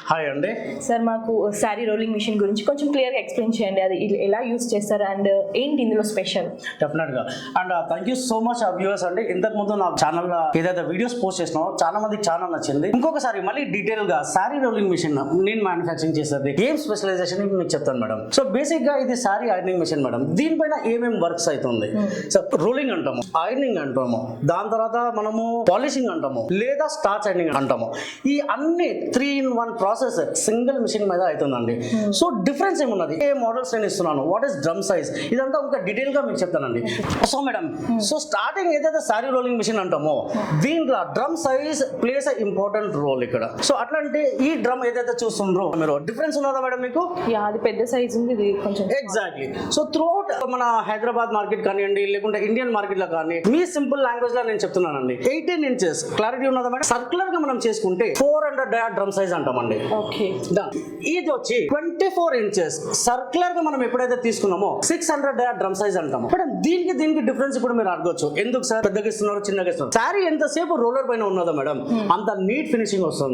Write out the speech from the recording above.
Hi అండి sir మాకు sari rolling machine గురించి కొంచెం క్లియర్గా ఎక్స్ప్లెయిన్ చేయండి. అది ఎలా యూస్ చేస్తారు అండ్ ఏంటి ఇందులో స్పెషల్? డెఫినెట్గా and thank you so much viewers అండి. ఇంతకు ముందు నా ఛానల్లో ఏదైతే వీడియోస్ పోస్ట్ చేసినావో చాలా మందికి చాలా నచ్చింది. ఇంకొకసారి మళ్ళీ డీటెయిల్గా శారీ రోలింగ్ మిషన్ నేను మ్యానుఫ్యాక్చరింగ్ చేసేది ఏం స్పెషలైజేషన్ మీకు చెప్తాను మేడం. సో బేసిక్గా ఇది శారీ ఐరనింగ్ మిషన్ మేడం. దీనిపైన ఏమేమి వర్క్స్ అవుతుంది? సో రోలింగ్ అంటాము, ఐరనింగ్ అంటాము, దాని తర్వాత మనము పాలిషింగ్ అంటాము, లేదా స్టార్చ్ ఐరనింగ్ అంటాము. ఈ అన్ని 3-in-1 ప్రాసెస్ సింగిల్ మిషన్ మీద అవుతుందండి. సో డిఫరెన్స్ ఏమున్నది, ఏ మోడల్స్ నేను ఇస్తున్నాను, వాట్ ఈస్ డ్రమ్ సైజ్, ఇదంతా ఒక డీటెయిల్ గా మీకు చెప్తానండి. సో మేడం, సో స్టార్టింగ్ ఏదైతే శారీ రోలింగ్ మిషన్ అంటామో దీంట్లో drum size plays important role ఇక్కడ. సో అట్లా అంటే ఈ డ్రమ్ ఏదైతే చూస్తుండ్రో మీరు డిఫరెన్స్ ఉన్నదా మేడం మీకు? అది పెద్ద సైజ్ ఉంది, ఇది కొంచెం ఎగ్జాక్ట్లీ. సో త్రూఅవుట్ మన హైదరాబాద్ మార్కెట్ కానివ్వండి, లేకుంటే ఇండియన్ మార్కెట్ లో కానీ మీ సింపుల్ లాంగ్వేజ్ లో నేను చెప్తున్నానండి. 18 inches క్లారిటీ ఉన్నదా మేడం? సర్క్యులర్ గా మనం చేసుకుంటే 400 డయాడ్ డ్రమ్ సైజ్ అంటామండి. ఓకే. ఇది వచ్చి 24 inches సర్క్యులర్ గా మనం ఎప్పుడైతే తీసుకున్నామో 600 డయాడ్ డ్రమ్ సైజ్ అంటాము. మేడం దీనికి డిఫరెన్స్ ఇప్పుడు మీరు అడగొచ్చు, ఎందుకు సార్ పెద్దగా ఇస్తున్నారు చిన్నగా ఇస్తున్నారు? శారీ ఎంతసేపు రోలర్ పైన ఉన్నదో మేడం అంత నీట్ ఫినిషింగ్ వస్తుంది.